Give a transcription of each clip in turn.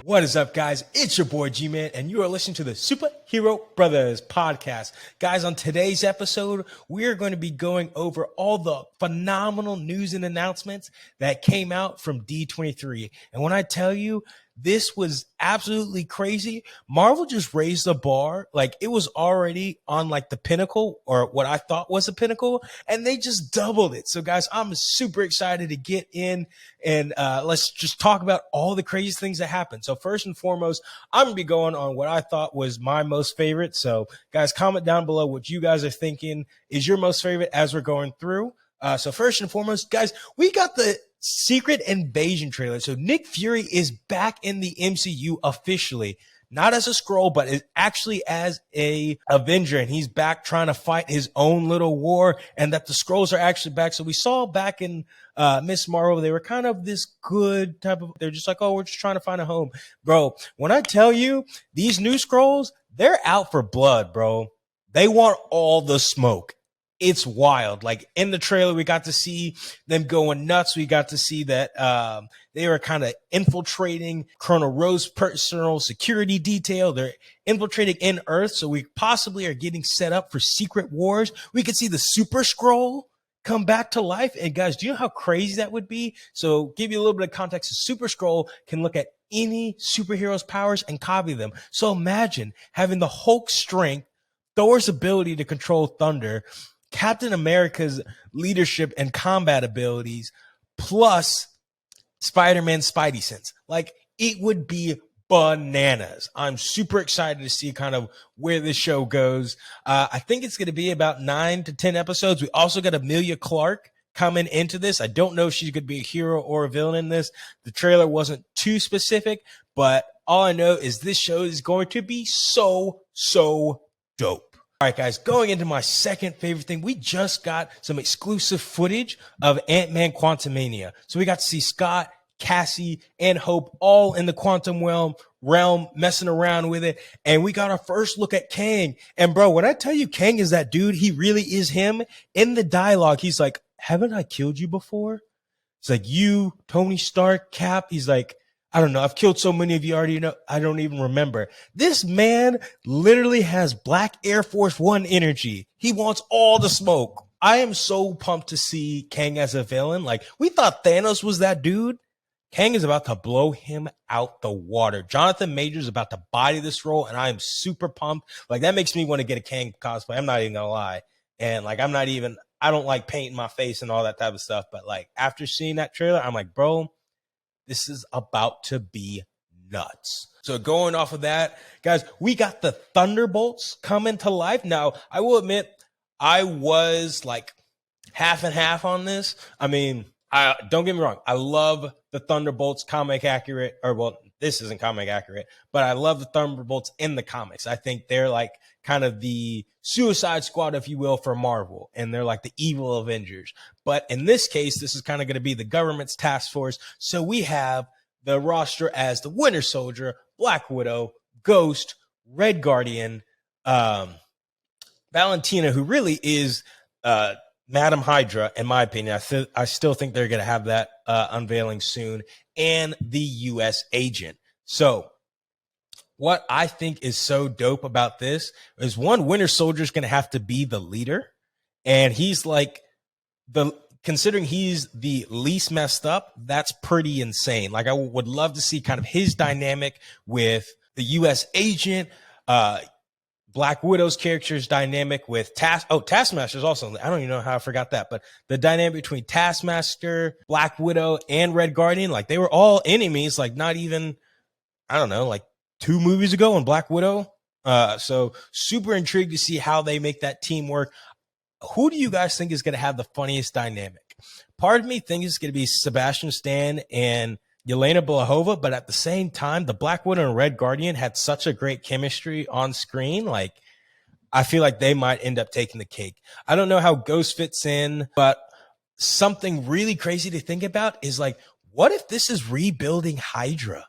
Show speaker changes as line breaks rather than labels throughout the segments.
What is up, guys? It's your boy G-Man, and you are listening to the Superhero Brothas podcast. Guys, on today's episode, we are going to be going over all the phenomenal news and announcements that came out from D23. And when I tell you, this was absolutely crazy. Marvel just raised the bar. Like, it was already on like the pinnacle, or what I thought was a pinnacle, and they just doubled it. So guys, I'm super excited to get in and let's just talk about all the crazy things that happened. So first and foremost, I'm gonna be going on what I thought was my most favorite. So guys, comment down below what you guys are thinking is your most favorite as we're going through. So first and foremost, guys, we got the Secret Invasion trailer. So Nick Fury is back in the MCU officially, not as a Skrull, but actually as a Avenger, and he's back trying to fight his own little war, and that the Skrulls are actually back. So we saw back in Miss Marvel, they were kind of this good type of, they're just like, oh, we're just trying to find a home. Bro, when I tell you, these new Skrulls, they're out for blood, bro. They want all the smoke. It's wild. Like, in the trailer, we got to see them going nuts. We got to see that they were kind of infiltrating Colonel Rose's personal security detail. They're infiltrating in Earth, so we possibly are getting set up for secret wars. We could see the Super Skrull come back to life. And guys, do you know how crazy that would be? So give you a little bit of context. The Super Skrull can look at any superhero's powers and copy them. So imagine having the Hulk's strength, Thor's ability to control thunder, Captain America's leadership and combat abilities, plus Spider-Man's Spidey sense. Like, it would be bananas. I'm super excited to see kind of where this show goes. I think it's going to be about 9 to 10 episodes. We also got Emilia Clarke coming into this. I don't know if she's going to be a hero or a villain in this. The trailer wasn't too specific, but all I know is this show is going to be so dope. All right, guys, going into my second favorite thing, we just got some exclusive footage of Ant-Man Quantumania. So we got to see Scott, Cassie, and Hope all in the quantum realm messing around with it. And we got our first look at Kang. And bro, when I tell you Kang is that dude, he really is him. In the dialogue, he's like, haven't I killed you before? It's like, you, Tony Stark, Cap. He's like, I don't know. I've killed so many of you already. Know I don't even remember. This man literally has Black Air Force One energy. He wants all the smoke. I am so pumped to see Kang as a villain. Like, we thought Thanos was that dude. Kang is about to blow him out the water. Jonathan Majors is about to body this role, and I am super pumped. Like, that makes me want to get a Kang cosplay. I'm not even gonna lie. And like, I don't like painting my face and all that type of stuff. But like, after seeing that trailer, I'm like, bro, this is about to be nuts. So going off of that, guys, we got the Thunderbolts coming to life. Now, I will admit, I was like half and half on this. I mean, don't get me wrong. I love the Thunderbolts comic accurate, or well, this isn't comic accurate, but I love the Thunderbolts in the comics. I think they're like kind of the Suicide Squad, if you will, for Marvel, and they're like the evil Avengers. But in this case, this is kind of going to be the government's task force. So we have the roster as the Winter Soldier, Black Widow, Ghost, Red Guardian, Valentina, who really is Madam Hydra, in my opinion. I still think they're going to have that unveiling soon, and the U.S. agent. So what I think is so dope about this is, one, Winter Soldier is going to have to be the leader, and he's like considering he's the least messed up, that's pretty insane. Like, I would love to see kind of his dynamic with the U.S. agent, Black Widow's character's dynamic with Taskmaster's also. I don't even know how I forgot that, but the dynamic between Taskmaster, Black Widow, and Red Guardian, like, they were all enemies, like, not even, I don't know, like 2 movies ago in Black Widow. So super intrigued to see how they make that team work. Who do you guys think is going to have the funniest dynamic? Part of me thinks it's going to be Sebastian Stan and Yelena Blahova, but at the same time, the Black Widow and Red Guardian had such a great chemistry on screen. Like, I feel like they might end up taking the cake. I don't know how Ghost fits in, but something really crazy to think about is, like, what if this is rebuilding Hydra?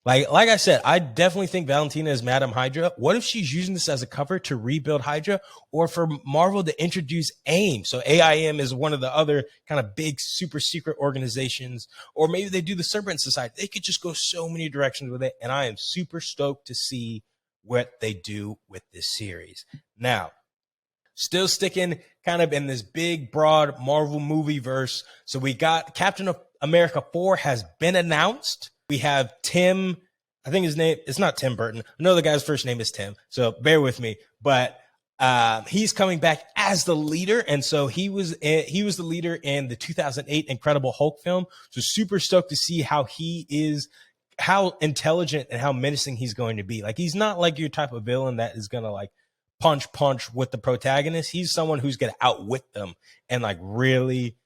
Like I said, I definitely think Valentina is Madam Hydra. What if she's using this as a cover to rebuild Hydra, or for Marvel to introduce AIM? So AIM is one of the other kind of big super secret organizations, or maybe they do the Serpent Society. They could just go so many directions with it, and I am super stoked to see what they do with this series. Now, still sticking kind of in this big, broad Marvel movie verse. So we got Captain America 4 has been announced. We have Tim, I think his name, it's not Tim Burton. I know the guy's first name is Tim, so bear with me. But he's coming back as the leader. And so he was the leader in the 2008 Incredible Hulk film. So super stoked to see how he is, how intelligent and how menacing he's going to be. Like, he's not like your type of villain that is going to like punch with the protagonist. He's someone who's going to outwit them and like really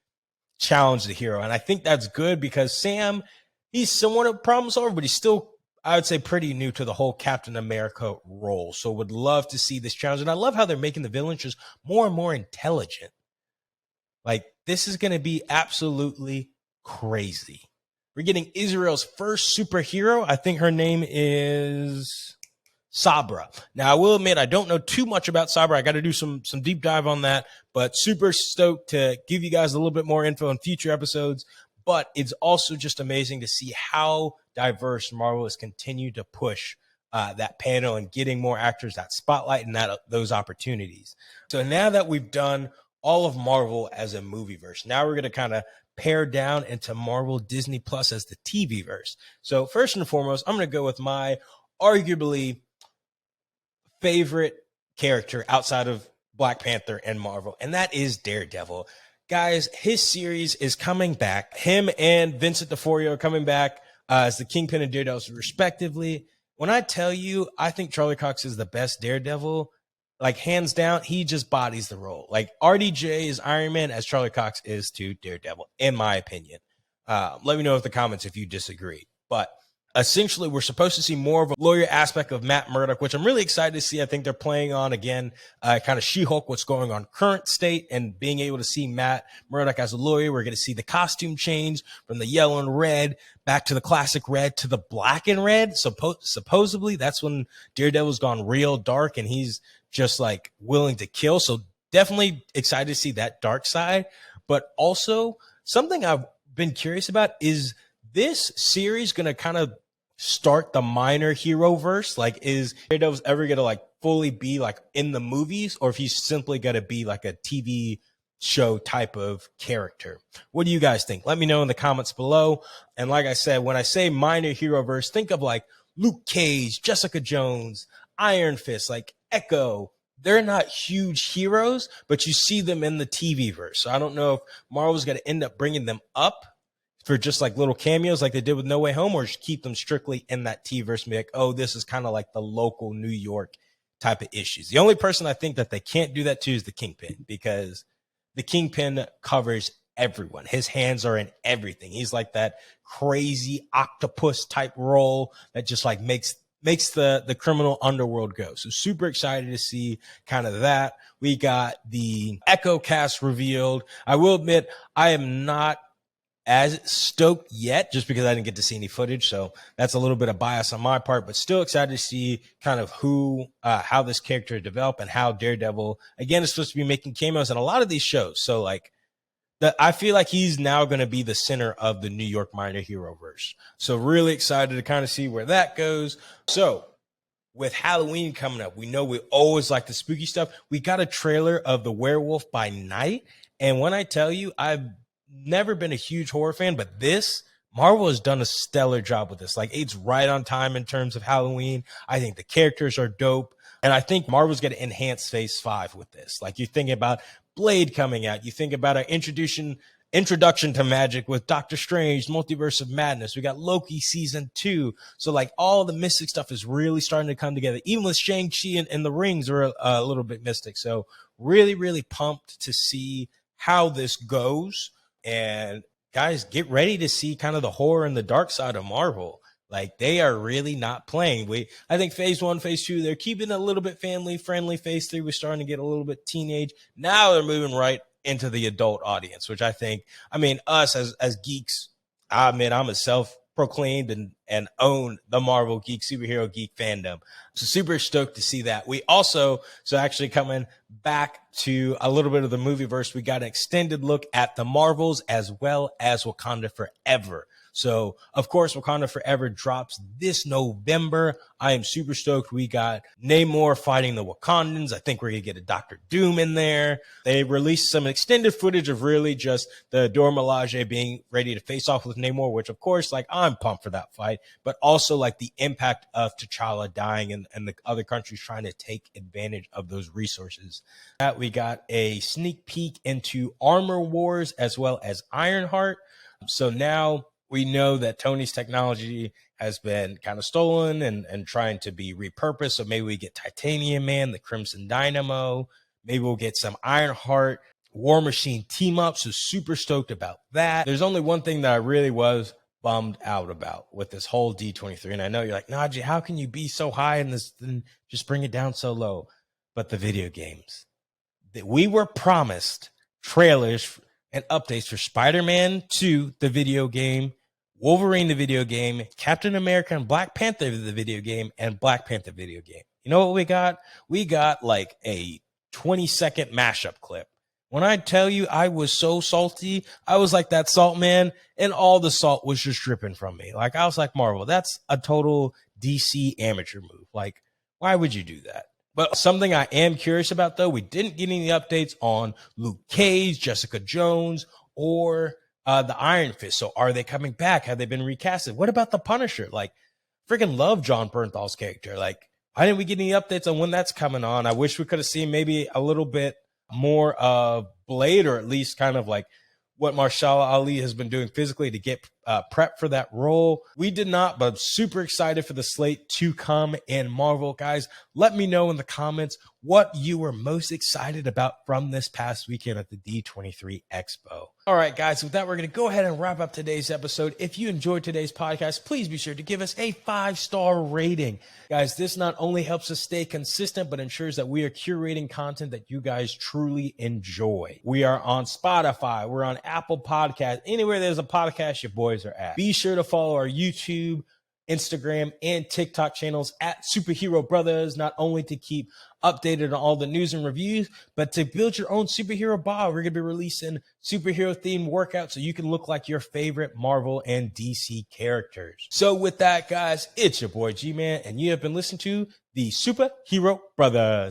challenge the hero. And I think that's good because Sam, he's somewhat a problem solver, but he's still, I would say, pretty new to the whole Captain America role. So would love to see this challenge. And I love how they're making the villains just more and more intelligent. Like, this is going to be absolutely crazy. We're getting Israel's first superhero. I think her name is Sabra. Now, I will admit, I don't know too much about Sabra. I got to do some deep dive on that, but super stoked to give you guys a little bit more info in future episodes. But it's also just amazing to see how diverse Marvel has continued to push that panel and getting more actors that spotlight and those opportunities. So now that we've done all of Marvel as a movie verse, now we're going to kind of pare down into Marvel Disney Plus as the TV verse. So first and foremost, I'm going to go with my arguably favorite character outside of Black Panther and Marvel, and that is Daredevil. Guys, his series is coming back. Him and Vincent D'Onofrio are coming back as the Kingpin and Daredevil, respectively. When I tell you, I think Charlie Cox is the best Daredevil, like hands down, he just bodies the role. Like RDJ is Iron Man as Charlie Cox is to Daredevil, in my opinion. Let me know in the comments if you disagree. But essentially, we're supposed to see more of a lawyer aspect of Matt Murdock, which I'm really excited to see. I think they're playing on, again, kind of She-Hulk, what's going on current state, and being able to see Matt Murdock as a lawyer. We're going to see the costume change from the yellow and red back to the classic red to the black and red. Supposedly, that's when Daredevil's gone real dark, and he's just like willing to kill. So definitely excited to see that dark side. But also, something I've been curious about is this series going to kind of start the minor hero verse? Like, is Daredevil's ever going to like fully be like in the movies, or if he's simply going to be like a TV show type of character? What do you guys think? Let me know in the comments below. And like I said, when I say minor hero verse, think of like Luke Cage, Jessica Jones, Iron Fist, like Echo. They're not huge heroes, but you see them in the TV verse. So I don't know if Marvel's going to end up bringing them up for just like little cameos like they did with No Way Home, or just keep them strictly in that T-verse and be like, oh, this is kind of like the local New York type of issues. The only person I think that they can't do that to is the Kingpin, because the Kingpin covers everyone. His hands are in everything. He's like that crazy octopus type role that just like makes the criminal underworld go. So super excited to see kind of that. We got the Echo cast revealed. I will admit, I am not as stoked yet, just because I didn't get to see any footage. So that's a little bit of bias on my part, but still excited to see kind of how this character developed, and how Daredevil, again, is supposed to be making cameos in a lot of these shows. So like, I feel like he's now going to be the center of the New York minor hero verse. So really excited to kind of see where that goes. So with Halloween coming up, we know we always like the spooky stuff. We got a trailer of the Werewolf by Night. And when I tell you, I've never been a huge horror fan, but Marvel has done a stellar job with this. Like, it's right on time in terms of Halloween. I think the characters are dope. And I think Marvel's going to enhance Phase 5 with this. Like, you think about Blade coming out. You think about our introduction to magic with Doctor Strange, Multiverse of Madness. We got Loki season 2. So like, all the mystic stuff is really starting to come together. Even with Shang-Chi and the rings are a little bit mystic. So really, really pumped to see how this goes. And guys, get ready to see kind of the horror and the dark side of Marvel. Like, they are really not playing. I think Phase 1, Phase 2, they're keeping it a little bit family friendly. Phase 3, we're starting to get a little bit teenage. Now they're moving right into the adult audience, which I think, us as geeks, I admit I'm a proclaimed and owned the Marvel geek, superhero geek fandom. So super stoked to see that. We also, so actually coming back to a little bit of the movieverse, we got an extended look at the Marvels as well as Wakanda Forever. So, of course, Wakanda Forever drops this November. I am super stoked. We got Namor fighting the Wakandans. I think we're going to get a Doctor Doom in there. They released some extended footage of really just the Dora Milaje being ready to face off with Namor, which, of course, like, I'm pumped for that fight, but also like the impact of T'Challa dying and the other countries trying to take advantage of those resources. That we got a sneak peek into Armor Wars as well as Ironheart. So now we know that Tony's technology has been kind of stolen and trying to be repurposed. So maybe we get Titanium Man, the Crimson Dynamo. Maybe we'll get some Ironheart, War Machine team up. So super stoked about that. There's only one thing that I really was bummed out about with this whole D23. And I know you're like, Najee, how can you be so high in this and just bring it down so low? But the video games that we were promised trailers and updates for Spider-Man 2, the video game, Wolverine, the video game, Captain America and Black Panther, the video game, and Black Panther video game. You know what we got? We got like a 20-second mashup clip. When I tell you I was so salty, I was like that salt man, and all the salt was just dripping from me. Like, I was like, Marvel, that's a total DC amateur move. Like, why would you do that? But something I am curious about, though, we didn't get any updates on Luke Cage, Jessica Jones, or the Iron Fist. So are they coming back? Have they been recasted? What about the Punisher? Like, freaking love John Bernthal's character. Like, why didn't we get any updates on when that's coming on? I wish we could have seen maybe a little bit more of Blade, or at least kind of like what Mahershala Ali has been doing physically to get prep for that role. We did not, but I'm super excited for the slate to come in Marvel. Guys, let me know in the comments what you were most excited about from this past weekend at the D23 Expo. All right, guys, with that, we're going to go ahead and wrap up today's episode. If you enjoyed today's podcast, please be sure to give us a 5-star rating. Guys, this not only helps us stay consistent, but ensures that we are curating content that you guys truly enjoy. We are on Spotify. We're on Apple Podcasts. Anywhere there's a podcast, your boys are at. Be sure to follow our YouTube, Instagram, and TikTok channels at Superhero Brothas, not only to keep updated on all the news and reviews, but to build your own superhero bod. We're going to be releasing superhero themed workouts so you can look like your favorite Marvel and DC characters. So with that, guys, it's your boy G-Man, and you have been listening to the Superhero Brothas.